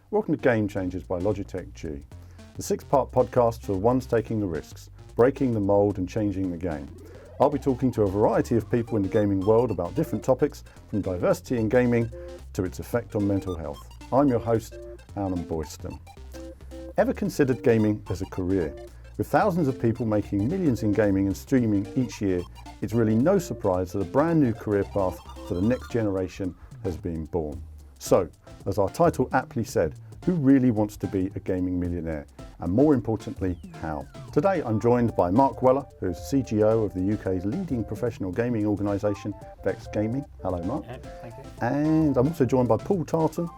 Welcome to Game Changers by Logitech G, the 6-part podcast for the ones taking the risks, breaking the mould and changing the game. I'll be talking to a variety of people in the gaming world about different topics, from diversity in gaming to its effect on mental health. I'm your host, Alan Boyston. Ever considered gaming as a career? With thousands of people making millions in gaming and streaming each year, it's really no surprise that a brand new career path for the next generation has been born. So, as our title aptly said, who really wants to be a gaming millionaire? And more importantly, how? Today I'm joined by Mark Weller, who's CGO of the UK's leading professional gaming organisation, Vex Gaming. Hello, Mark. Yeah, thank you. And I'm also joined by Paul Tartan,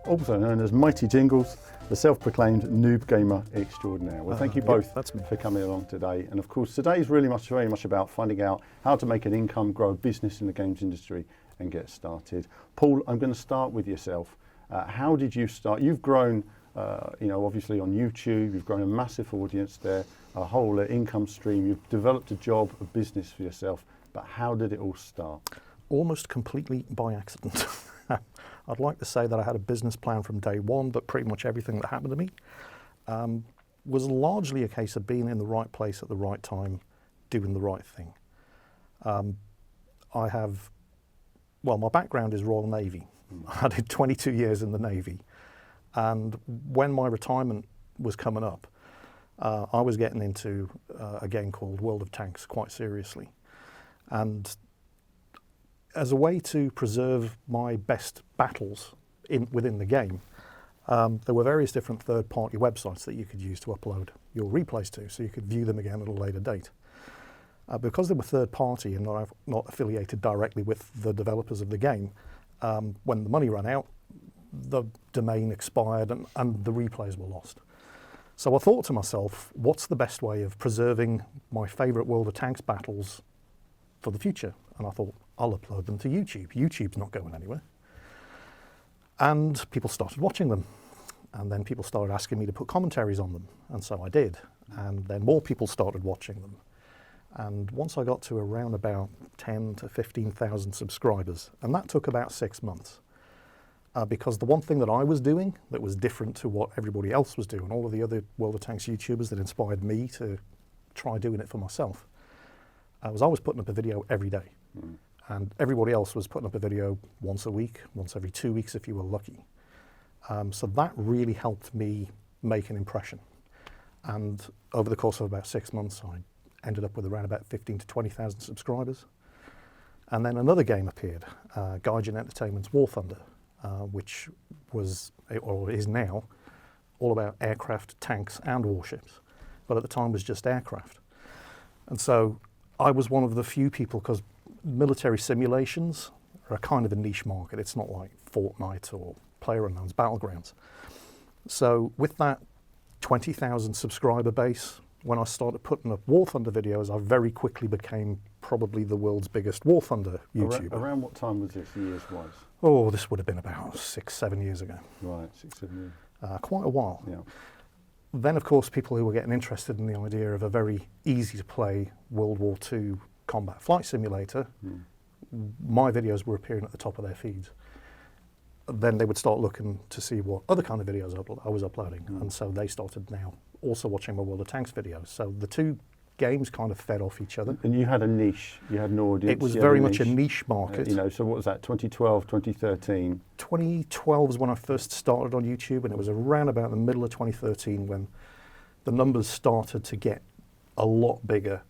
also known as Mighty Jingles, the self-proclaimed noob gamer extraordinaire. Well, thank you both for coming along today. And of course, today is really very much about finding out how to make an income, grow a business in the games industry and get started. Paul, I'm going to start with yourself. How did you start? You've grown, obviously on YouTube, you've grown a massive audience there, a whole income stream, you've developed a job, a business for yourself, but how did it all start? Almost completely by accident. I'd like to say that I had a business plan from day one, but pretty much everything that happened to me was largely a case of being in the right place at the right time, doing the right thing. My background is Royal Navy. I did 22 years in the Navy, and when my retirement was coming up, I was getting into a game called World of Tanks quite seriously. And as a way to preserve my best battles within the game, there were various different third-party websites that you could use to upload your replays to, so you could view them again at a later date. Because they were third-party and not affiliated directly with the developers of the game, when the money ran out, the domain expired and the replays were lost. So I thought to myself, what's the best way of preserving my favourite World of Tanks battles for the future? And I thought, I'll upload them to YouTube. YouTube's not going anywhere. And people started watching them. And then people started asking me to put commentaries on them. And so I did. And then more people started watching them. And once I got to around about 10 to 15,000 subscribers, and that took about 6 months. Because the one thing that I was doing that was different to what everybody else was doing, all of the other World of Tanks YouTubers that inspired me to try doing it for myself, I was putting up a video every day. And everybody else was putting up a video once a week, once every 2 weeks if you were lucky. So that really helped me make an impression. And over the course of about 6 months, I ended up with around about 15 to 20,000 subscribers. And then another game appeared, Gaijin Entertainment's War Thunder, which was, or is now, all about aircraft, tanks and warships. But at the time was just aircraft. And so I was one of the few people, because military simulations are a kind of a niche market. It's not like Fortnite or PlayerUnknown's Battlegrounds. So with that 20,000 subscriber base, when I started putting up War Thunder videos, I very quickly became probably the world's biggest War Thunder YouTuber. Around what time was this, years-wise? Oh, this would have been about 6-7 years ago. Right, 6-7 years. Quite a while. Yeah. Then, of course, people who were getting interested in the idea of a very easy-to-play World War II combat flight simulator, my videos were appearing at the top of their feeds. Then they would start looking to see what other kind of videos I was uploading, and so they started now also watching my World of Tanks videos. So the two games kind of fed off each other. And you had a niche, you had an audience. It was very much a niche market. So what was that, 2012, 2013? 2012 was when I first started on YouTube, and it was around about the middle of 2013 when the numbers started to get a lot bigger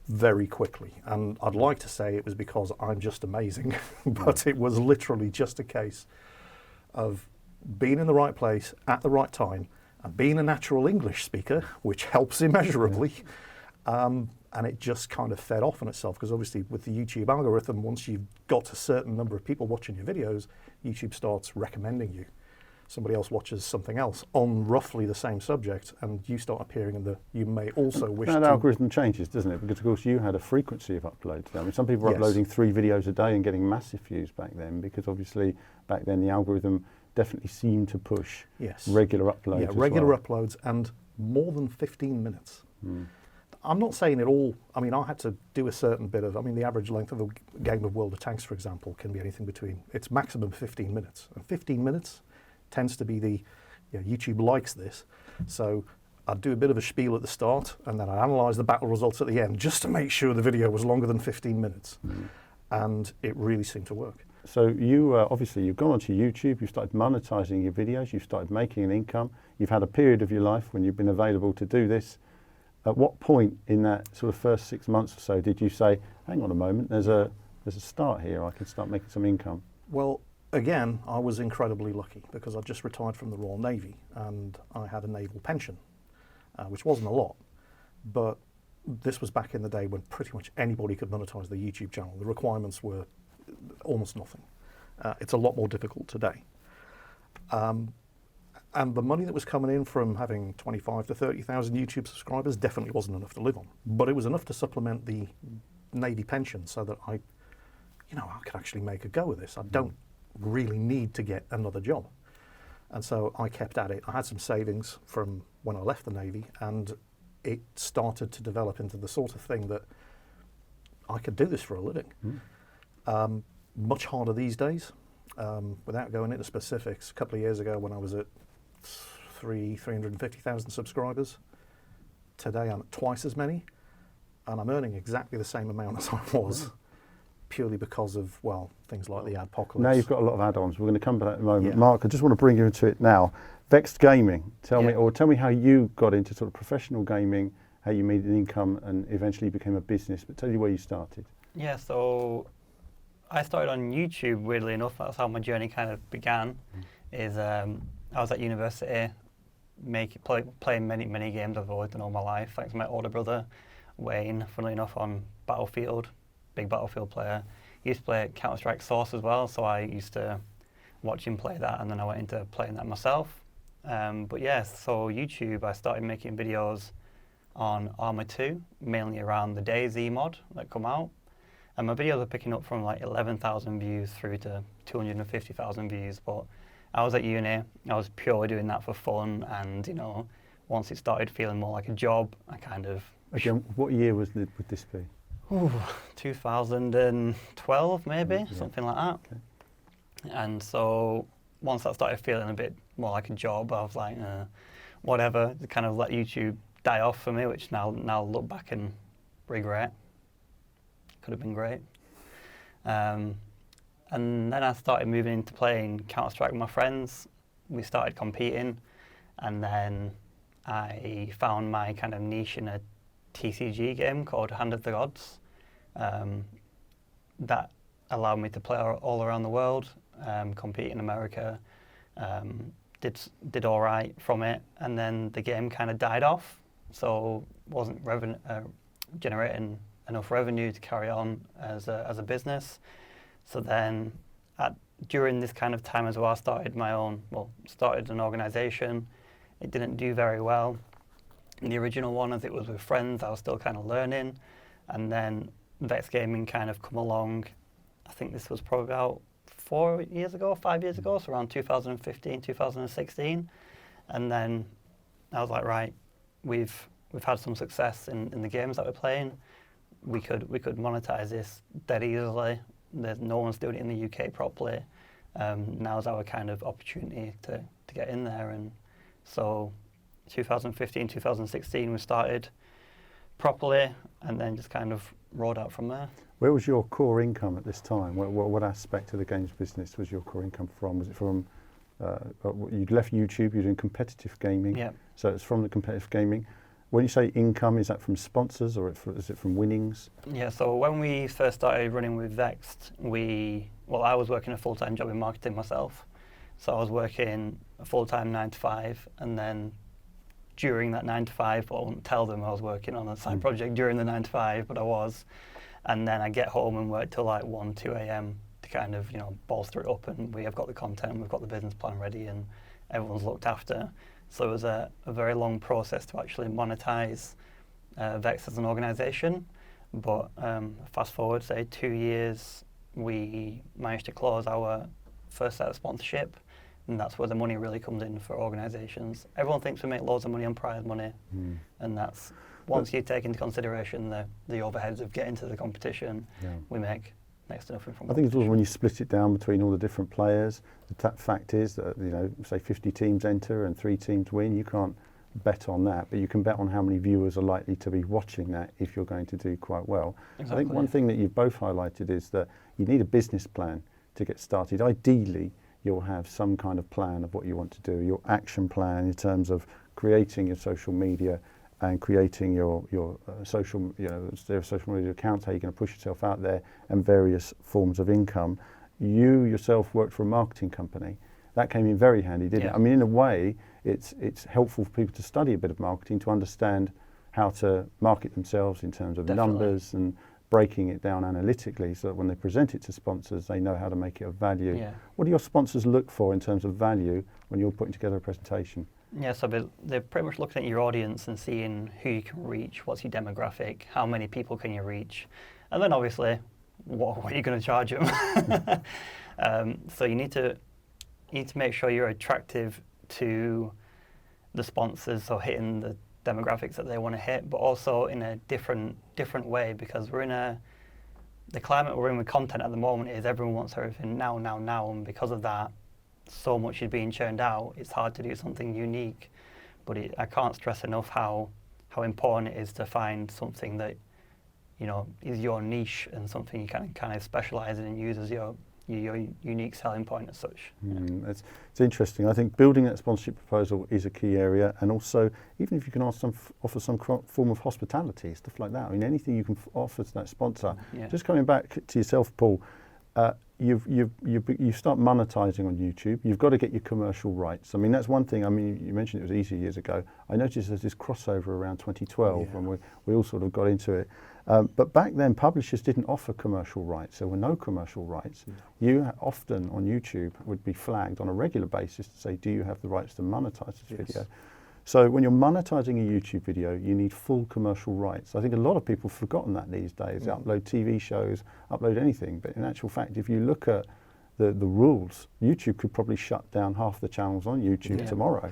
very quickly. And I'd like to say it was because I'm just amazing, but it was literally just a case of being in the right place at the right time and being a natural English speaker, which helps immeasurably. And it just kind of fed off on itself, because obviously with the YouTube algorithm, once you've got a certain number of people watching your videos, YouTube starts recommending you. Somebody else watches something else on roughly the same subject, and you start appearing in you may also wish to... That algorithm changes, doesn't it? Because of course you had a frequency of uploads. I mean, some people were uploading 3 videos a day and getting massive views back then, because obviously back then the algorithm definitely seemed to push regular uploads. Yeah, regular uploads and more than 15 minutes. I'm not saying it all. I mean, I had to do a certain bit of, the average length of a game of World of Tanks, for example, can be anything between, it's maximum 15 minutes. And 15 minutes tends to be the YouTube likes this. So I'd do a bit of a spiel at the start, and then I'd analyse the battle results at the end, just to make sure the video was longer than 15 minutes. And it really seemed to work. So you obviously you've gone onto YouTube, you've started monetizing your videos, you've started making an income, you've had a period of your life when you've been available to do this. At what point in that sort of first 6 months or so did you say, hang on a moment, there's a start here, I can start making some income? Well, again, I was incredibly lucky because I'd just retired from the Royal Navy and I had a naval pension, which wasn't a lot, but this was back in the day when pretty much anybody could monetize the YouTube channel. The requirements were almost nothing. It's a lot more difficult today. And the money that was coming in from having 25 to 30,000 YouTube subscribers definitely wasn't enough to live on, but it was enough to supplement the Navy pension so that I could actually make a go of this. I don't really need to get another job. And so I kept at it. I had some savings from when I left the Navy, and it started to develop into the sort of thing that I could do this for a living. Much harder these days. Without going into specifics, a couple of years ago when I was at 350,000 subscribers, today I'm at twice as many, and I'm earning exactly the same amount as I was, purely because of, well, things like the Adpocalypse. Now you've got a lot of add-ons. We're going to come to that in a moment. Yeah. Mark, I just want to bring you into it now. Vexed Gaming, tell me how you got into sort of professional gaming, how you made an income and eventually became a business, but tell you where you started. Yeah, so I started on YouTube, weirdly enough. That's how my journey kind of began. I was at university, playing many games I've always done all my life, thanks to my older brother, Wayne, funnily enough, on Battlefield, big Battlefield player. He used to play Counter-Strike Source as well, so I used to watch him play that, and then I went into playing that myself. But yeah, so YouTube, I started making videos on Arma 2, mainly around the DayZ mod that come out. And my videos are picking up from like 11,000 views through to 250,000 views. But I was at uni, I was purely doing that for fun, and once it started feeling more like a job, I kind of... Again, what year would this be? 2012 maybe, something like that. Okay. And so once that started feeling a bit more like a job, I was like, whatever, to kind of let YouTube die off for me, which now look back and regret. Could have been great. And then I started moving into playing Counter-Strike with my friends. We started competing, and then I found my kind of niche in a TCG game called Hand of the Gods. That allowed me to play all around the world, compete in America, did all right from it, and then the game kind of died off, so wasn't generating enough revenue to carry on as a business. So then during this kind of time as well, I started an organisation. It didn't do very well. The original one, as it was with friends, I was still kind of learning, and then Vexed Gaming kind of come along. I think this was probably about 5 years ago, so around 2015, 2016. And then I was like, right, we've had some success in the games that we're playing. We could monetize this dead easily. There's no one's doing it in the UK properly. Now's our kind of opportunity to get in there. And so 2015, 2016 we started properly, and then just kind of rolled out from there. Where was your core income at this time? What aspect of the games business was your core income from? Was it from, you'd left YouTube, you're doing competitive gaming, Yeah. So it's from the competitive gaming. When you say income, is that from sponsors or is it from winnings? Yeah, so when we first started running with Vexed, I was working a full-time job in marketing myself. So I was working a full-time 9 to 5, and then during that 9 to 5, I wouldn't tell them I was working on a side project during the 9 to 5, but I was. And then I get home and work till like 1, 2 a.m. to kind of, bolster it up, and we have got the content, we've got the business plan ready, and everyone's looked after. So it was a very long process to actually monetize Vexed as an organisation. But fast forward, say 2 years, we managed to close our first set of sponsorship, and that's where the money really comes in for organisations. Everyone thinks we make loads of money on prize money, and that's, once you take into consideration the overheads of getting to the competition, we make next to nothing from I think it's also competition. when you split it down between all the different players, the fact is that, say 50 teams enter and 3 teams win, you can't bet on that, but you can bet on how many viewers are likely to be watching that if you're going to do quite well. Exactly. I think one thing that you've both highlighted is that you need a business plan to get started. Ideally, you'll have some kind of plan of what you want to do, your action plan in terms of creating your social media and creating your social media accounts, how you're going to push yourself out there, and various forms of income. You yourself worked for a marketing company. That came in very handy, didn't it? I mean, in a way, it's helpful for people to study a bit of marketing to understand how to market themselves in terms of numbers and breaking it down analytically so that when they present it to sponsors, they know how to make it of value. Yeah. What do your sponsors look for in terms of value when you're putting together a presentation? Yeah, so they're pretty much looking at your audience and seeing who you can reach, what's your demographic, how many people can you reach, and then obviously, what are you going to charge them? So you need to make sure you're attractive to the sponsors, so hitting the demographics that they want to hit, but also in a different way, because the climate we're in with content at the moment is everyone wants everything now, and because of that, so much is being churned out. It's hard to do something unique, but I can't stress enough how important it is to find something that is your niche and something you can kind of specialize in and use as your unique selling point as such. It's interesting. I think building that sponsorship proposal is a key area, and also even if you can offer some form of hospitality, stuff like that. I mean, anything you can offer to that sponsor. Yeah. Just coming back to yourself, Paul, you start monetizing on YouTube. You've got to get your commercial rights. I mean, that's one thing. I mean, you mentioned it was easy years ago. I noticed there's this crossover around 2012 when we all sort of got into it. But back then, publishers didn't offer commercial rights. There were no commercial rights. You often on YouTube would be flagged on a regular basis to say, do you have the rights to monetize this video? So when you're monetizing a YouTube video, you need full commercial rights. I think a lot of people have forgotten that these days. They upload TV shows, upload anything. But in actual fact, if you look at the rules, YouTube could probably shut down half the channels on YouTube tomorrow.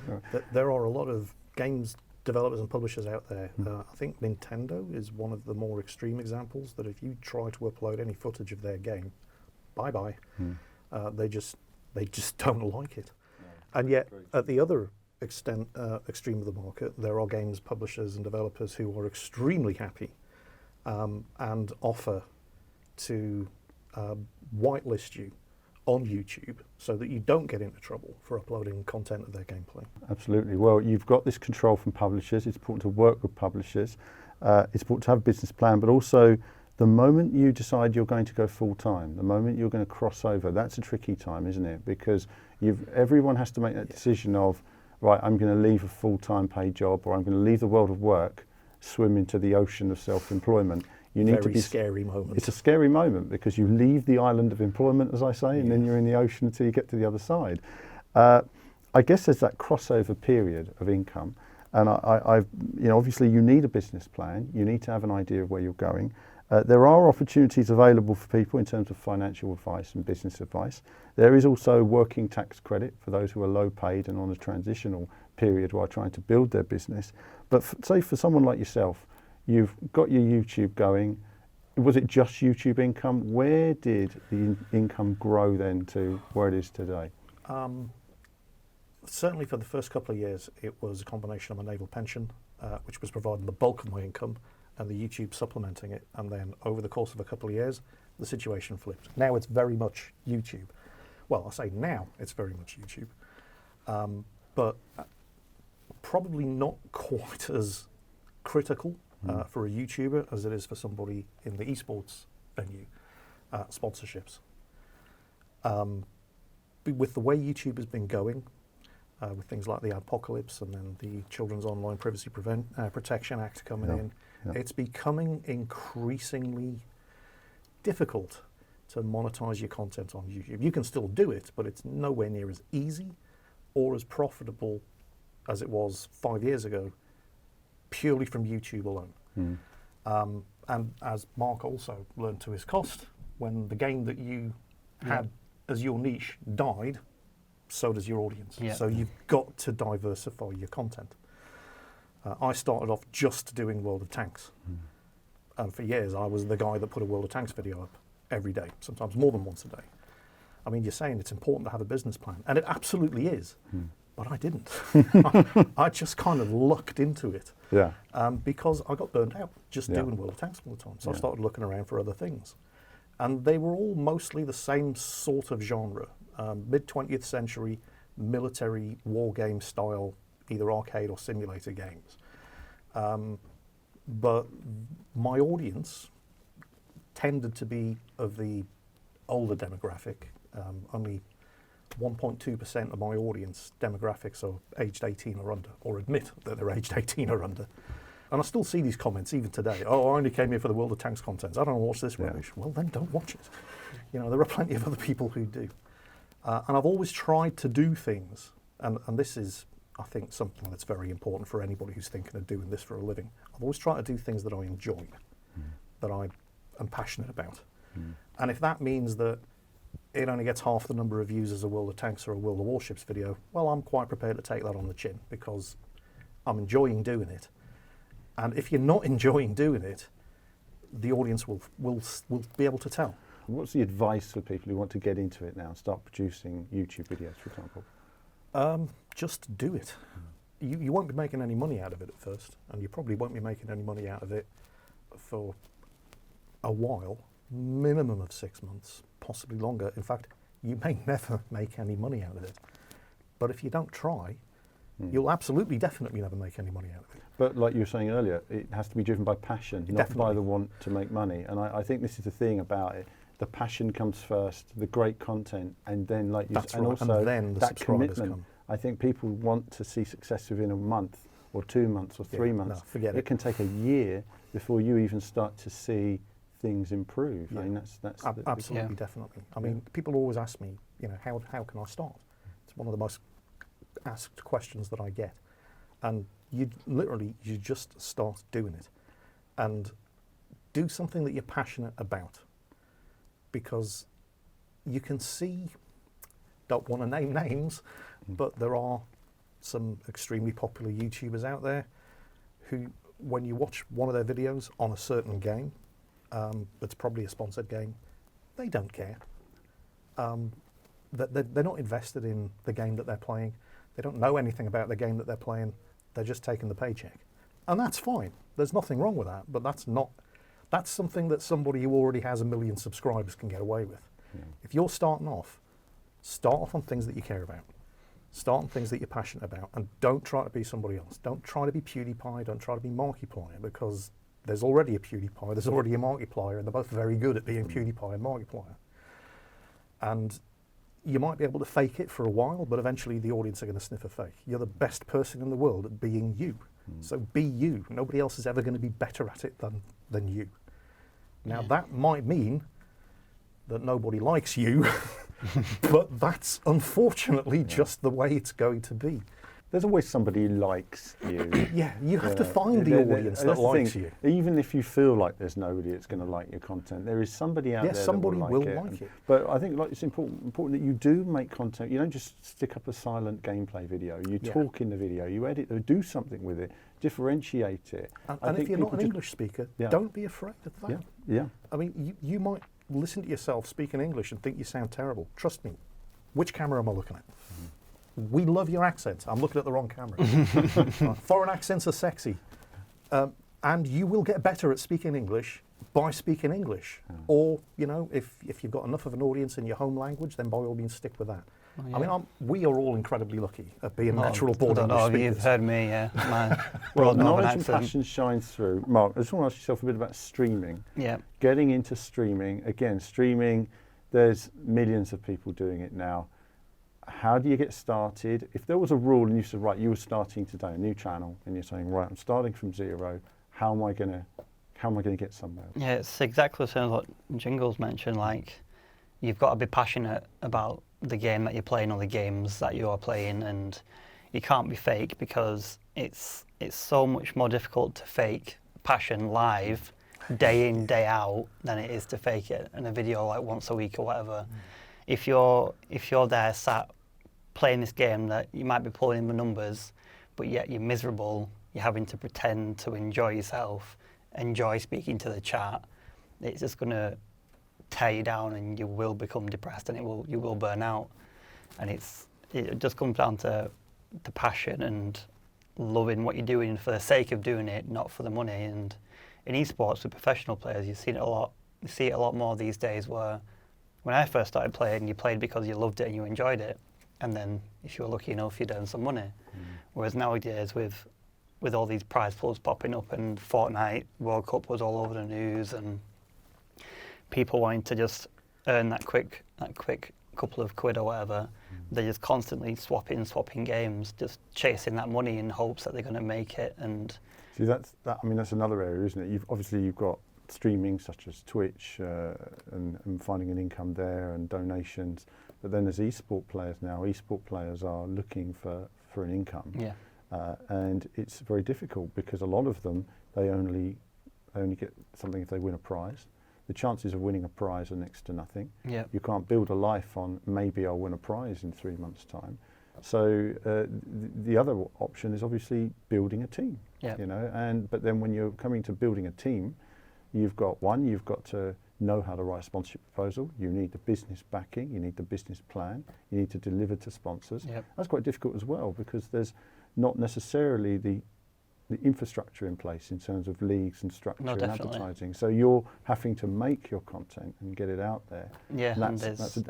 There are a lot of games developers and publishers out there. I think Nintendo is one of the more extreme examples that if you try to upload any footage of their game, bye-bye. They just don't like it. And yet, at the other extreme of the market, there are games publishers and developers who are extremely happy and offer to whitelist you on YouTube so that you don't get into trouble for uploading content of their gameplay. Absolutely. Well, you've got this control from publishers. It's important to work with publishers. It's important to have a business plan, but also the moment you decide you're going to go full time, the moment you're going to cross over, that's a tricky time, isn't it? Because everyone has to make that decision of, right, I'm going to leave a full-time paid job, or I'm going to leave the world of work, swim into the ocean of self-employment. You need to be scary moment. It's a scary moment because you leave the island of employment, as I say, and then you're in the ocean until you get to the other side. I guess there's that crossover period of income, and obviously you need a business plan. You need to have an idea of where you're going. There are opportunities available for people in terms of financial advice and business advice. There is also working tax credit for those who are low paid and on a transitional period while trying to build their business. But say for someone like yourself, you've got your YouTube going. Was it just YouTube income? Where did the income grow then to where it is today? Certainly for the first couple of years, it was a combination of a naval pension, which was providing the bulk of my income, and the YouTube supplementing it. And then over the course of a couple of years, the situation flipped. Now it's very much YouTube. Well, I say now it's very much YouTube, but probably not quite as critical for a YouTuber as it is for somebody in the esports venue. Sponsorships. With the way YouTube has been going, with things like the Apocalypse and then the Children's Online Privacy Protection Act coming in, it's becoming increasingly difficult to monetize your content on YouTube. You can still do it, but it's nowhere near as easy or as profitable as it was 5 years ago, purely from YouTube alone. And as Mark also learned to his cost, when the game that you had as your niche died, so does your audience. So you've got to diversify your content. I started off just doing World of Tanks. And for years, I was the guy that put a World of Tanks video up. every day, sometimes more than once a day. I mean, you're saying it's important to have a business plan, and it absolutely is, but I didn't. I just kind of lucked into it because I got burnt out just doing World of Tanks all the time. So I started looking around for other things. And they were all mostly the same sort of genre, mid-20th century military war game style, either arcade or simulator games. But my audience tended to be of the older demographic. Only 1.2% of my audience demographics are aged 18 or under, or admit that they're aged 18 or under. And I still see these comments even today. Oh, I only came here for the World of Tanks content. I don't want to watch this rubbish. Well, then don't watch it. You know, there are plenty of other people who do. And I've always tried to do things, and this is, I think, something that's very important for anybody who's thinking of doing this for a living. I've always tried to do things that I enjoy, that I am passionate about. And if that means that it only gets half the number of views as a World of Tanks or a World of Warships video, well, I'm quite prepared to take that on the chin because I'm enjoying doing it. And if you're not enjoying doing it, the audience will be able to tell. What's the advice for people who want to get into it now and start producing YouTube videos, for example? Just do it. You won't be making any money out of it at first, and you probably won't be making any money out of it for a while, minimum of 6 months, possibly longer. In fact, you may never make any money out of it. But if you don't try, you'll absolutely, definitely never make any money out of it. But like you were saying earlier, it has to be driven by passion, not by the want to make money. And I think this is the thing about it. The passion comes first, the great content, and then, like you said, and also and then the that subscribers commitment. come. I think people want to see success within a month or 2 months or 3 months. No, forget it. It can take a year before you even start to see things improve. I mean, that's absolutely, definitely. I mean, people always ask me, you know, how can I start? It's one of the most asked questions that I get. And you just start doing it, and do something that you're passionate about, because you can see, don't want to name names, but there are some extremely popular YouTubers out there who, when you watch one of their videos on a certain game, that's probably a sponsored game, they don't care. They're not invested in the game that they're playing. They don't know anything about the game that they're playing. They're just taking the paycheck. And that's fine. There's nothing wrong with that, but that's something that somebody who already has 1 million subscribers can get away with. If you're starting off, start off on things that you care about. Start on things that you're passionate about, and don't try to be somebody else. Don't try to be PewDiePie, don't try to be Markiplier, because there's already a PewDiePie, there's already a Markiplier, and they're both very good at being PewDiePie and Markiplier. And you might be able to fake it for a while, but eventually the audience are going to sniff a fake. You're the best person in the world at being you. So be you. Nobody else is ever going to be better at it than you. Now that might mean that nobody likes you, but that's unfortunately just the way it's going to be. There's always somebody who likes you. You have to find the audience that likes you. Even if you feel like there's nobody that's going to like your content, there is somebody out there somebody that will like like it. But I think it's important that you do make content. You don't just stick up a silent gameplay video. You talk in the video, you edit or do something with it, differentiate it. And if you're not an English speaker, don't be afraid of that. I mean, you might listen to yourself speak in English and think you sound terrible. Trust me. Which camera am I looking at? We love your accents. I'm looking at the wrong camera. Foreign accents are sexy. And you will get better at speaking English by speaking English. Or, you know, if you've got enough of an audience in your home language, then by all means stick with that. I mean, we are all incredibly lucky at being natural born English speakers. You've heard me, Well, knowledge and passion shines through. Mark, I just want to ask yourself a bit about streaming. Getting into streaming. Again, streaming, there's millions of people doing it now. How do you get started? If there was a rule and you said, right, you were starting today, a new channel, and you're saying, right, I'm starting from zero, how am I going to get somewhere? Yeah, it's exactly the same as what Jingles mentioned. Like, you've got to be passionate about the game that you're playing or the games that you are playing, and you can't be fake, because it's so much more difficult to fake passion live day in, day out than it is to fake it in a video like once a week or whatever. If you're there sat playing this game that you might be pulling in the numbers, but yet you're miserable, you're having to pretend to enjoy yourself, enjoy speaking to the chat, it's just going to tear you down, and you will become depressed, and you will burn out. And it just comes down to the passion and loving what you're doing for the sake of doing it, not for the money. And in esports with professional players, you see it a lot more these days, where when I first started playing, you played because you loved it and you enjoyed it, and then if you were lucky enough, you'd earn some money. Whereas nowadays, with all these prize pools popping up, and Fortnite World Cup was all over the news, and people wanting to just earn that quick couple of quid or whatever, they're just constantly swapping games, just chasing that money in hopes that they're going to make it. And see, that's another area, isn't it? You've got streaming such as Twitch and finding an income there and donations, but then there's esport players now. Esport players are looking for an income, and it's very difficult because a lot of them they only get something if they win a prize. The chances of winning a prize are next to nothing. Yeah. You can't build a life on maybe I'll win a prize in 3 months' time. So the other option is obviously building a team. Yeah. You know, but then when you're coming to building a team, you've got to know how to write a sponsorship proposal. You need the business backing. You need the business plan. You need to deliver to sponsors. Yep. That's quite difficult as well because there's not necessarily the infrastructure in place in terms of leagues and structure and advertising. So you're having to make your content and get it out there. Yeah,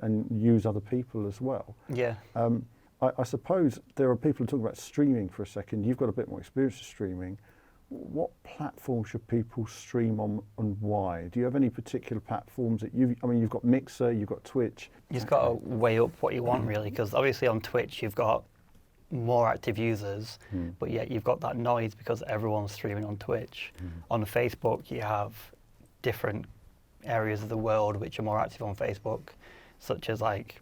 and use other people as well. Yeah. I suppose there are people who talk about streaming for a second. You've got a bit more experience of streaming. What platform should people stream on and why? Do you have any particular platforms that you've got Mixer, you've got Twitch. You've got to weigh up what you want really, because obviously on Twitch you've got more active users, but yet you've got that noise because everyone's streaming on Twitch. On Facebook you have different areas of the world which are more active on Facebook, such as like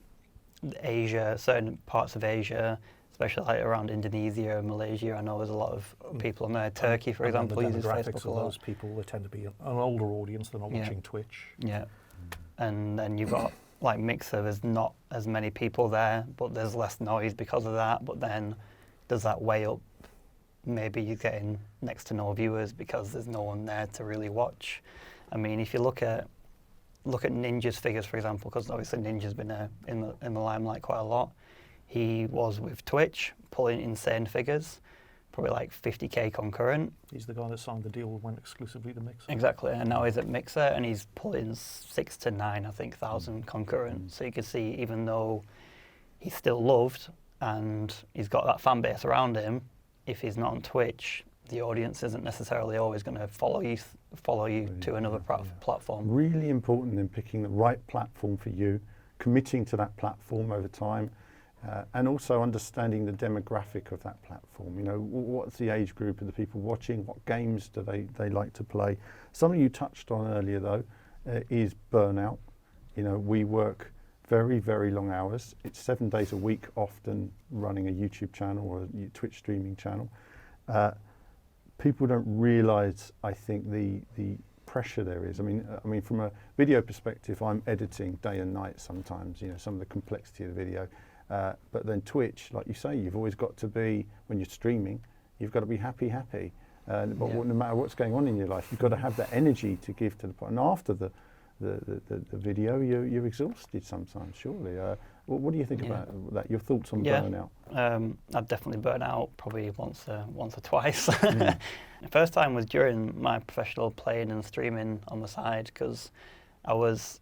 Asia, certain parts of Asia, especially like around Indonesia, Malaysia. I know there's a lot of people on there. Turkey, for example, uses Facebook a lot. Those people, they tend to be an older audience. They're not watching Twitch. Yeah, and then you've got like Mixer. There's not as many people there, but there's less noise because of that. But then does that weigh up? Maybe you're getting next to no viewers because there's no one there to really watch. I mean, if you look at Ninja's figures, for example, because obviously Ninja's been in the limelight quite a lot. He was with Twitch, pulling insane figures, probably like 50k concurrent. He's the guy that signed the deal and went exclusively to Mixer. Exactly, and now he's at Mixer, and he's pulling 6,000 to 9,000 concurrent. So you can see, even though he's still loved and he's got that fan base around him, if he's not on Twitch, the audience isn't necessarily always going to follow you to another platform. Really important in picking the right platform for you, committing to that platform over time, and also understanding the demographic of that platform. You know, what's the age group of the people watching? What games do they like to play? Something you touched on earlier though is burnout. You know, we work very, very long hours. It's 7 days a week, often running a YouTube channel or a Twitch streaming channel. People don't realise, I think, the pressure there is. I mean, from a video perspective, I'm editing day and night sometimes. You know, some of the complexity of the video. But then Twitch, like you say, you've always got to be, when you're streaming, you've got to be happy. But no matter what's going on in your life, you've got to have that energy to give to the point. And after the video, you're exhausted sometimes, surely. What do you think about that? Your thoughts on burnout? I've definitely burnt out probably once or twice. The first time was during my professional playing and streaming on the side, because I was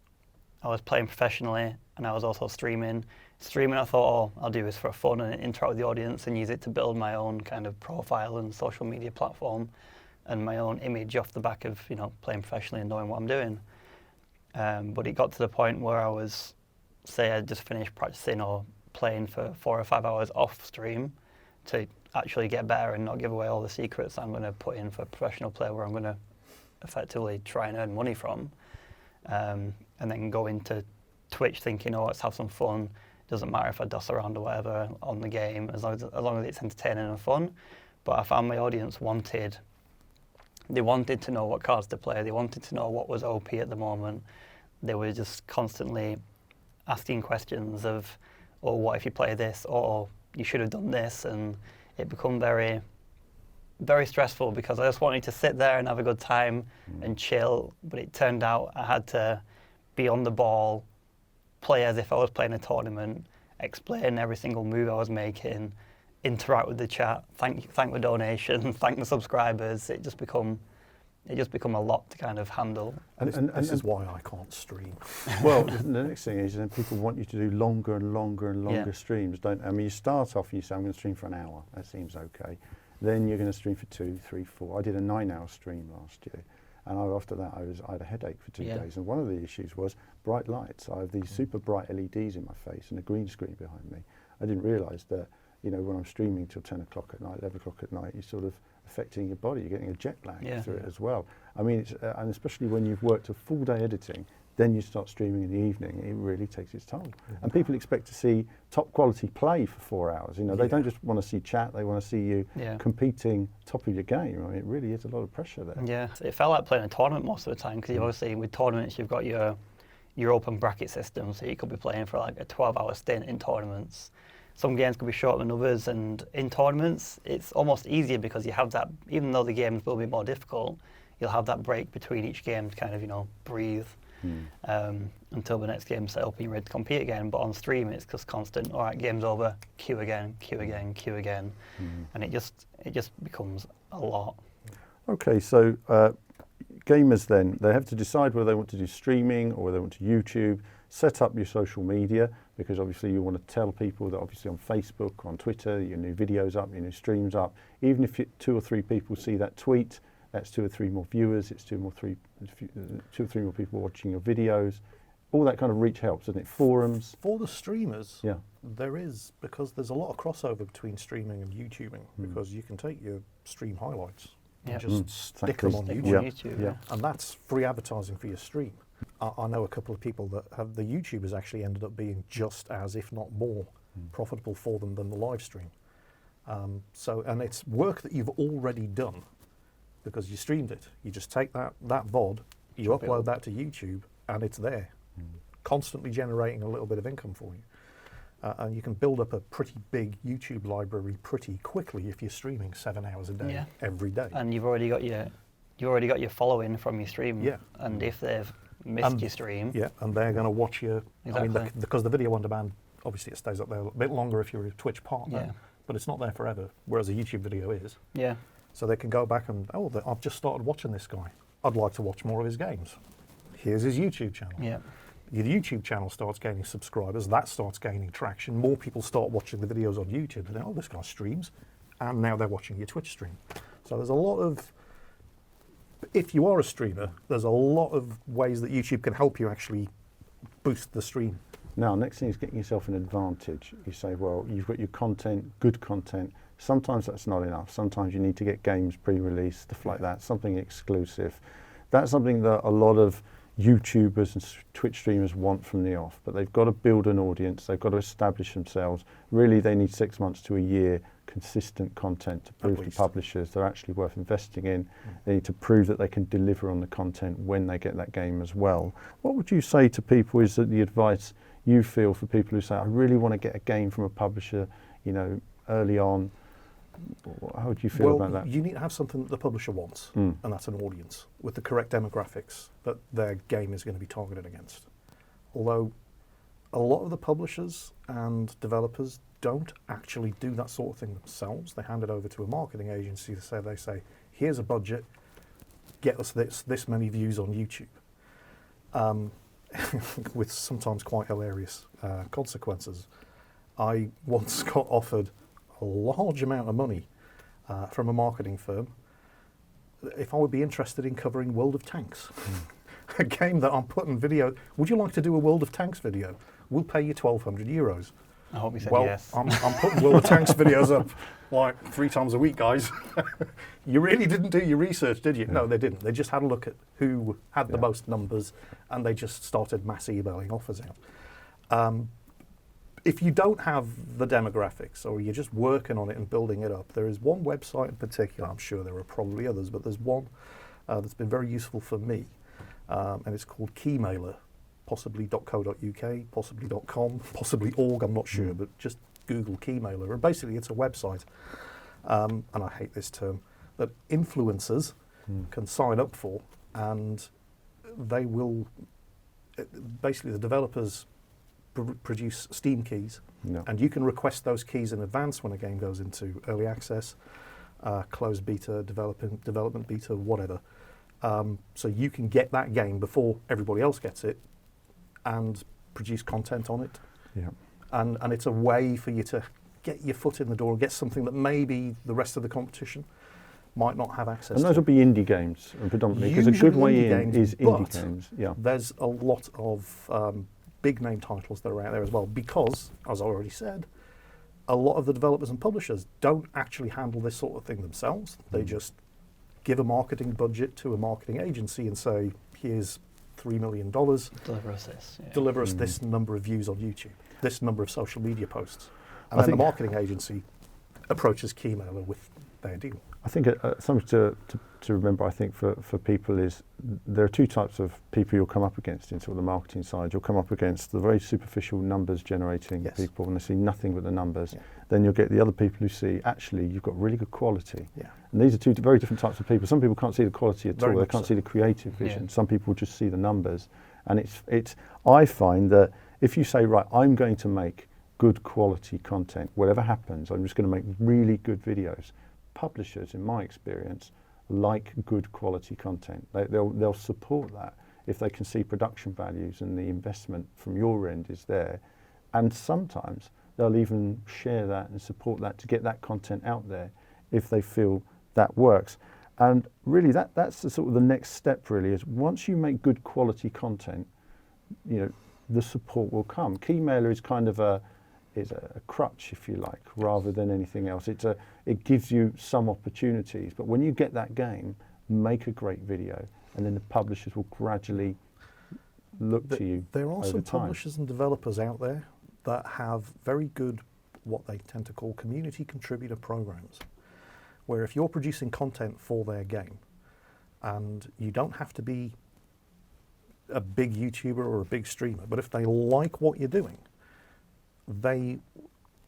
playing professionally and I was also streaming. I thought, I'll do this for fun and interact with the audience and use it to build my own kind of profile and social media platform and my own image off the back of, you know, playing professionally and knowing what I'm doing. But it got to the point where I was, say I just finished practicing or playing for 4 or 5 hours off stream to actually get better and not give away all the secrets I'm going to put in for a professional player where I'm going to effectively try and earn money from. And then go into Twitch thinking, let's have some fun. Doesn't matter if I doss around or whatever on the game, as long as it's entertaining and fun. But I found my audience wanted to know what cards to play. They wanted to know what was OP at the moment. They were just constantly asking questions of, what if you play this, or you should have done this, and it became very, very stressful because I just wanted to sit there and have a good time and chill. But it turned out I had to be on the ball, play as if I was playing a tournament, explain every single move I was making, interact with the chat, thank the donation, thank the subscribers. It just become a lot to kind of handle. And this is why I can't stream. Well, the next thing is then people want you to do longer and longer and longer Yeah. streams. You start off and you say, I'm going to stream for an hour. That seems okay. Then you're going to stream for 2, 3, 4. I did a 9-hour stream last year. And after that, I had a headache for 2 Yeah. days. And one of the issues was bright lights. I have these super bright LEDs in my face and a green screen behind me. I didn't realise that, when I'm streaming till 10 o'clock at night, 11 o'clock at night, you're sort of affecting your body. You're getting a jet lag Yeah. through it as well. I mean, and especially when you've worked a full day editing, then you start streaming in the evening, it really takes its toll. And people expect to see top quality play for 4 hours. They don't just want to see chat, they want to see you Yeah. competing top of your game. I mean, it really is a lot of pressure there. Yeah, it felt like playing a tournament most of the time because obviously with tournaments you've got your open bracket system, so you could be playing for like a 12-hour stint in tournaments. Some games could be shorter than others, and in tournaments it's almost easier because you have that, even though the games will be more difficult, you'll have that break between each game to kind of, breathe until the next game's set up and you're ready to compete again. But on stream it's just constant, all right, game's over, queue again, queue again, queue again. And it just becomes a lot. Okay, so gamers then, they have to decide whether they want to do streaming or whether they want to YouTube, set up your social media, because obviously you want to tell people that obviously on Facebook, on Twitter, your new videos up, your new streams up. Even if 2 or 3 people see that tweet, that's 2 or 3 more viewers, it's 2 or 3 more people watching your videos. All that kind of reach helps, doesn't it? Forums. For the streamers, Yeah. there is, because there's a lot of crossover between streaming and YouTubing, because you can take your stream highlights Yeah. and just stick Exactly. them on Stick YouTube. on Yeah. YouTube. Yeah. And that's free advertising for your stream. I know a couple of people that have, the YouTubers actually ended up being just as, if not more, profitable for them than the live stream. And it's work that you've already done because you streamed it. You just take that VOD, you Drop it upload up. that to YouTube, and it's there, constantly generating a little bit of income for you. And you can build up a pretty big YouTube library pretty quickly if you're streaming 7 hours a day, Yeah. every day. And you've already got your following from your stream. Yeah. And if they've missed And- your stream, Yeah, and they're going to watch you. I mean, Exactly. because the video on demand, obviously it stays up there a bit longer if you're a Twitch partner, Yeah. but it's not there forever, whereas a YouTube video is. yeah, So they can go back and, I've just started watching this guy. I'd like to watch more of his games. Here's his YouTube channel. yeah, Your YouTube channel starts gaining subscribers, that starts gaining traction. More people start watching the videos on YouTube. And then, this guy streams, and now they're watching your Twitch stream. So there's a lot of, if you are a streamer, there's a lot of ways that YouTube can help you actually boost the stream. Now, next thing is getting yourself an advantage. You say, well, you've got your content, good content. Sometimes that's not enough. Sometimes you need to get games pre-released, stuff like that, something exclusive. That's something that a lot of YouTubers and Twitch streamers want from the off, but they've got to build an audience, they've got to establish themselves. Really, they need 6 months to a year consistent content to prove to least. publishers they're actually worth investing in. They need to prove that they can deliver on the content when they get that game as well. What would you say to people is that the advice you feel for people who say, I really want to get a game from a publisher, early on? How would you feel about that? You need to have something that the publisher wants, Mm. and that's an audience with the correct demographics that their game is going to be targeted against. Although a lot of the publishers and developers don't actually do that sort of thing themselves. They hand it over to a marketing agency. They say, here's a budget, get us this many views on YouTube, with sometimes quite hilarious consequences. I once got offered a large amount of money from a marketing firm if I would be interested in covering World of Tanks, a game that I'm putting video. Would you like to do a World of Tanks video? We'll pay you €1,200. I hope you said Well, yes. I'm putting World of Tanks videos up like 3 times a week, guys. You really didn't do your research, did you? Yeah. No, they didn't. They just had a look at who had the Yeah. most numbers, and they just started mass emailing offers out. If you don't have the demographics, or you're just working on it and building it up, there is one website in particular, I'm sure there are probably others, but there's one that's been very useful for me, and it's called Keymailer, possibly .co.uk, possibly .com, possibly .org, I'm not sure, but just Google Keymailer. And basically it's a website, and I hate this term, that influencers can sign up for, and they will basically the developers produce Steam keys, Yeah. and you can request those keys in advance when a game goes into early access, closed beta, development beta, whatever. So you can get that game before everybody else gets it and produce content on it. Yeah. And it's a way for you to get your foot in the door and get something that maybe the rest of the competition might not have access And those to. will be indie games predominantly, because a good Usually way indie in games, is indie but games. Yeah. There's a lot of big name titles that are out there as well, because, as I already said, a lot of the developers and publishers don't actually handle this sort of thing themselves. They just give a marketing budget to a marketing agency and say, here's $3 million, Deliver us this. Yeah. deliver us this number of views on YouTube, this number of social media posts. And I then the think- marketing agency approaches Keymailer with their deal. I think something to remember, I think, for people is there are two types of people you'll come up against in sort of the marketing side. You'll come up against the very superficial numbers generating Yes. people, and they see nothing but the numbers. Yeah. Then you'll get the other people who see, actually, you've got really good quality. Yeah. And these are two very different types of people. Some people can't see the quality at Very all. They much can't so. see the creative Yeah. vision. Some people just see the numbers. And I find that if you say, right, I'm going to make good quality content, whatever happens, I'm just going to make really good videos. Publishers, in my experience, like good quality content. They'll support that if they can see production values and the investment from your end is there. And sometimes they'll even share that and support that to get that content out there if they feel that works. And really that's the sort of the next step really, is once you make good quality content, the support will come. Keymailer is kind of a crutch, if you like, rather than anything else. It gives you some opportunities, but when you get that game, make a great video, and then the publishers will gradually look to you There are over some time. publishers and developers out there that have very good, what they tend to call community contributor programs, where if you're producing content for their game, and you don't have to be a big YouTuber or a big streamer, but if they like what you're doing, they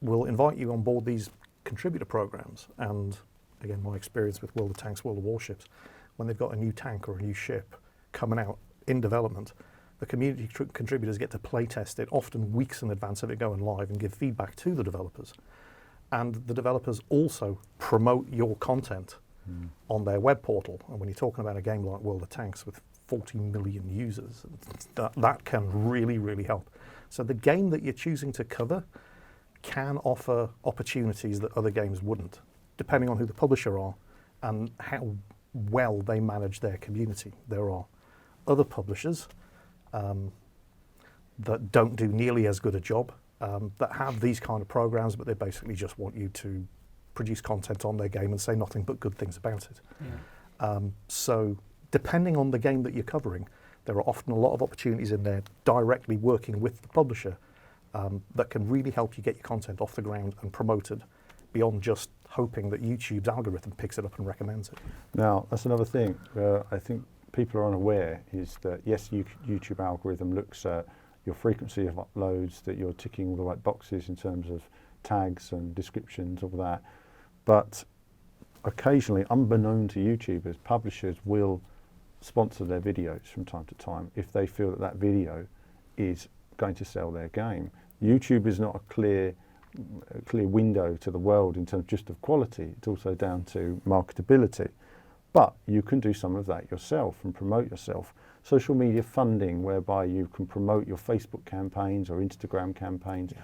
will invite you on board these contributor programs. And again, my experience with World of Tanks, World of Warships, when they've got a new tank or a new ship coming out in development, the community contributors get to play test it often weeks in advance of it going live and give feedback to the developers. And the developers also promote your content on their web portal. And when you're talking about a game like World of Tanks with 40 million users, that can really, really help. So the game that you're choosing to cover can offer opportunities that other games wouldn't, depending on who the publisher are and how well they manage their community. There are other publishers that don't do nearly as good a job, that have these kind of programs, but they basically just want you to produce content on their game and say nothing but good things about it. Yeah. So depending on the game that you're covering, there are often a lot of opportunities in there directly working with the publisher that can really help you get your content off the ground and promoted beyond just hoping that YouTube's algorithm picks it up and recommends it. Now, that's another thing I think people are unaware, is that yes, YouTube algorithm looks at your frequency of uploads, that you're ticking all the right boxes in terms of tags and descriptions, all that. But occasionally, unbeknown to YouTubers, publishers will sponsor their videos from time to time if they feel that video is going to sell their game. YouTube is not a clear window to the world in terms just of quality. It's also down to marketability. But you can do some of that yourself and promote yourself. Social media funding, whereby you can promote your Facebook campaigns or Instagram campaigns. Yeah.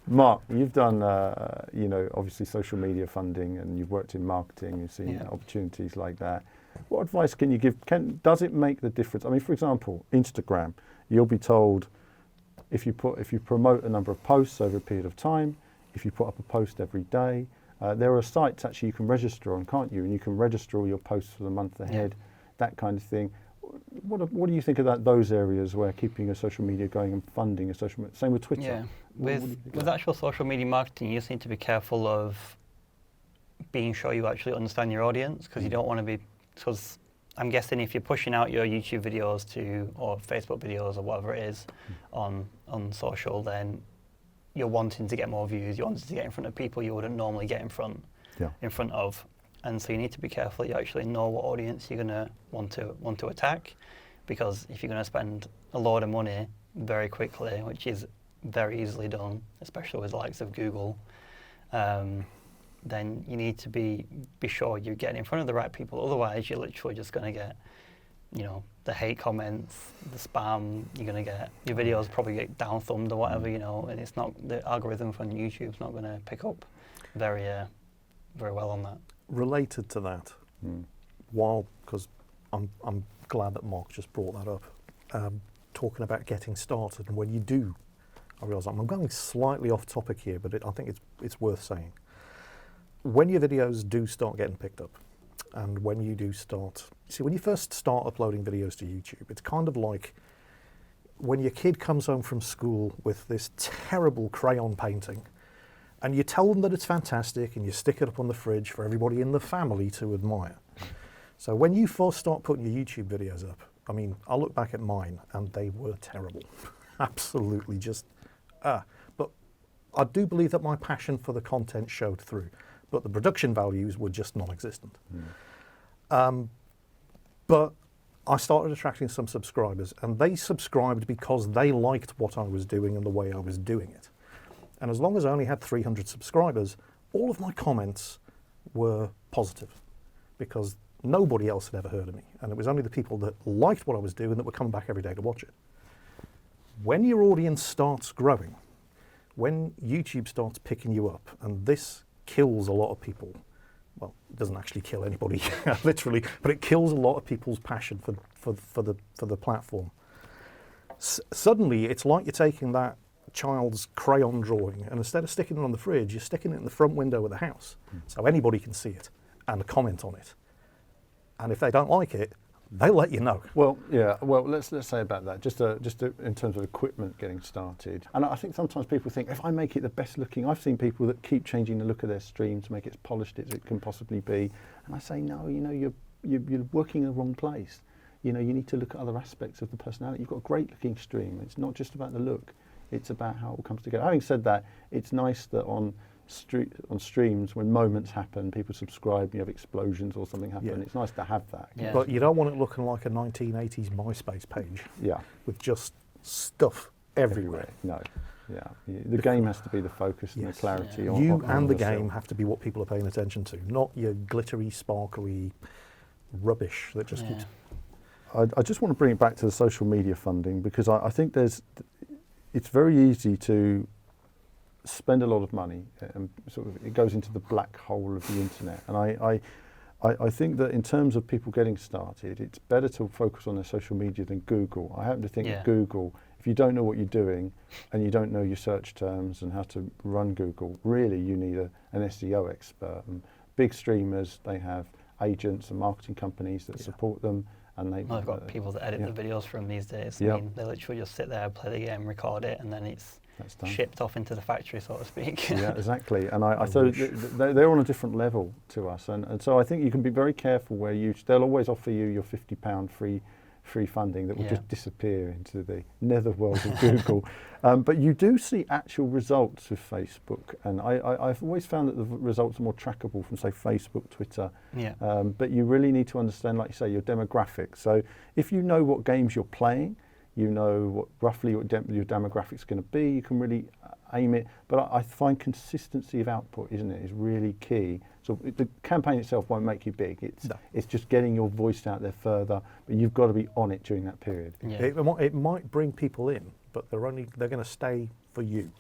Mark, you've done, obviously social media funding, and you've worked in marketing. You've seen opportunities like that. What advice can you give? Does it make the difference? I mean, for example, Instagram, you'll be told if you promote a number of posts over a period of time, if you put up a post every day, there are sites actually you can register on, can't you? And you can register all your posts for the month ahead, that kind of thing. What do you think about those areas where keeping your social media going and funding your social media? Same with Twitter. Yeah, What do you think with of that? actual social media marketing, you just need to be careful of being sure you actually understand your audience, because you don't want to be, because I'm guessing if you're pushing out your YouTube videos or Facebook videos or whatever it is on social, then you're wanting to get more views, you're wanting to get in front of people you wouldn't normally get in front of. And so you need to be careful you actually know what audience you're going to want to attack. because if you're going to spend a load of money very quickly, which is very easily done, especially with the likes of Google, then you need to be sure you're getting in front of the right people. Otherwise, you're literally just going to get, the hate comments, the spam. You're going to get your videos probably get down thumbed or whatever, and it's not, the algorithm from YouTube's not going to pick up very well on that. Related to that, because I'm glad that Mark just brought that up, talking about getting started, and when you do, I realise I'm going slightly off topic here, but I think it's worth saying. When your videos do start getting picked up, and when you do start, when you first start uploading videos to YouTube, it's kind of like when your kid comes home from school with this terrible crayon painting, and you tell them that it's fantastic, and you stick it up on the fridge for everybody in the family to admire. So when you first start putting your YouTube videos up, I mean, I look back at mine, and they were terrible. Absolutely just, but I do believe that my passion for the content showed through, but the production values were just non-existent. But I started attracting some subscribers, and they subscribed because they liked what I was doing and the way I was doing it. And as long as I only had 300 subscribers, all of my comments were positive, because nobody else had ever heard of me, and it was only the people that liked what I was doing that were coming back every day to watch it. When your audience starts growing, when YouTube starts picking you up, and this kills a lot of people, well, it doesn't actually kill anybody, literally, but it kills a lot of people's passion for the platform. Suddenly, it's like you're taking that child's crayon drawing, and instead of sticking it on the fridge, you're sticking it in the front window of the house, so anybody can see it and comment on it. And if they don't like it, they'll let you know. Well, yeah. Well, let's say about that. Just in terms of equipment getting started. And I think sometimes people think, if I make it the best looking, I've seen people that keep changing the look of their stream to make it as polished as it can possibly be. And I say, no, you're working in the wrong place. You need to look at other aspects of the personality. You've got a great looking stream. It's not just about the look. It's about how it all comes together. Having said that, it's nice that on streams, when moments happen, people subscribe, you have explosions or something happen. Yeah. It's nice to have that. Yeah. But you don't want it looking like a 1980s MySpace page. Yeah. With just stuff everywhere. No. Yeah. The game has to be the focus and the clarity. Yeah. On the game have to be what people are paying attention to, not your glittery, sparkly rubbish that just keeps. I just want to bring it back to the social media funding, because I think it's very easy to spend a lot of money, and sort of it goes into the black hole of the internet. And I think that in terms of people getting started, it's better to focus on their social media than Google. I happen to think that Google, if you don't know what you're doing and you don't know your search terms and how to run Google, really you need an SEO expert. And big streamers, they have agents and marketing companies that support them. And they've got people that edit the videos for them these days. I mean, they literally just sit there, play the game, record it, and then it's shipped off into the factory, so to speak. Yeah, exactly. And I so they're on a different level to us, and so I think you can be very careful where they'll always offer you your £50 free funding that will just disappear into the netherworld of Google. But you do see actual results with Facebook, and I've always found that the results are more trackable from, say, Facebook, Twitter. Yeah. But you really need to understand, like you say, your demographics. So if you know what games you're playing, you know what roughly your demographic's going to be, you can really aim it. But I find consistency of output, isn't it, is really key. So the campaign itself won't make you big. It's just getting your voice out there further, but you've got to be on it during that period. Yeah. It might bring people in, but they're going to stay for you.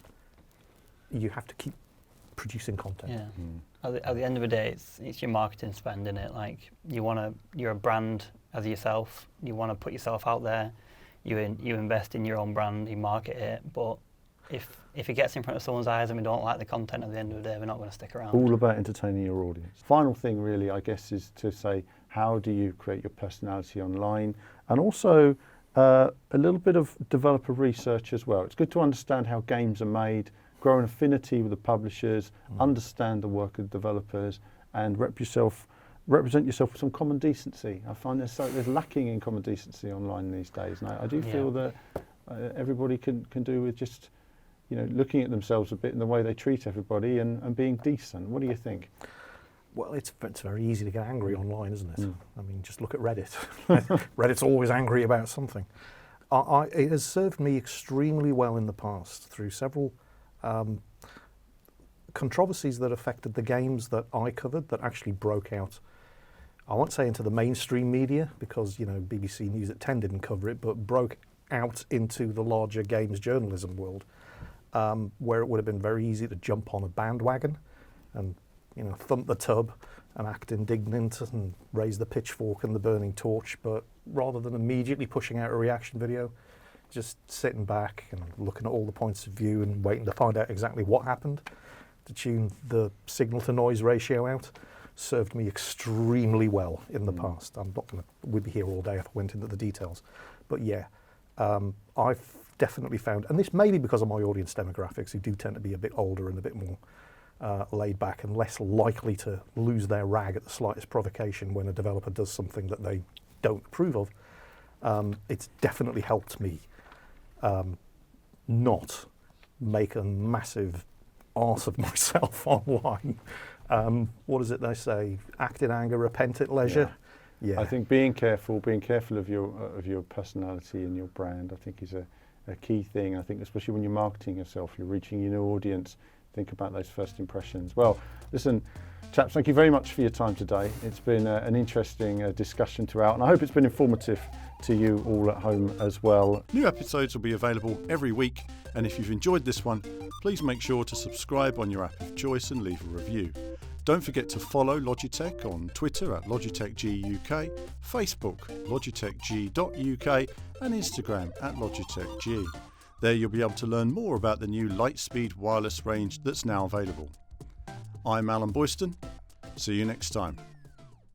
You have to keep producing content. Yeah. At the end of the day, it's your marketing spend, isn't it? Like you're a brand as yourself. You want to put yourself out there. You invest in your own brand. You market it, but if it gets in front of someone's eyes and we don't like the content, at the end of the day, we're not going to stick around. All about entertaining your audience. Final thing really, I guess, is to say, how do you create your personality online? And also a little bit of developer research as well. It's good to understand how games are made, grow an affinity with the publishers, understand the work of developers, and represent yourself with some common decency. I find there's lacking in common decency online these days. And I do feel that everybody can do with just looking at themselves a bit in the way they treat everybody and being decent. What do you think? Well, it's very easy to get angry online, isn't it? I mean, just look at Reddit. Reddit's always angry about something. It has served me extremely well in the past through several controversies that affected the games that I covered that actually broke out. I won't say into the mainstream media because, you know, BBC News at 10 didn't cover it, but broke out into the larger games journalism world, where it would have been very easy to jump on a bandwagon and, you know, thump the tub and act indignant and raise the pitchfork and the burning torch, but rather than immediately pushing out a reaction video, just sitting back and looking at all the points of view and waiting to find out exactly what happened to tune the signal to noise ratio out served me extremely well in the past. I'm not going to, we'd be here all day if I went into the details, but yeah, I've definitely found, and this may be because of my audience demographics who do tend to be a bit older and a bit more laid back and less likely to lose their rag at the slightest provocation when a developer does something that they don't approve of. It's definitely helped me not make a massive arse of myself online. What is it they say? Act in anger, repent at leisure. Yeah. I think being careful of your personality and your brand, I think is a key thing. I think especially when you're marketing yourself, you're reaching your new audience, think about those first impressions. Well, listen, chaps, thank you very much for your time today. It's been an interesting discussion throughout, and I hope it's been informative to you all at home as well. New episodes will be available every week, and if you've enjoyed this one, please make sure to subscribe on your app of choice and leave a review. Don't forget to follow Logitech on Twitter at LogitechGUK, Facebook LogitechG.UK and Instagram at LogitechG. There you'll be able to learn more about the new Lightspeed wireless range that's now available. I'm Alan Boyston. See you next time.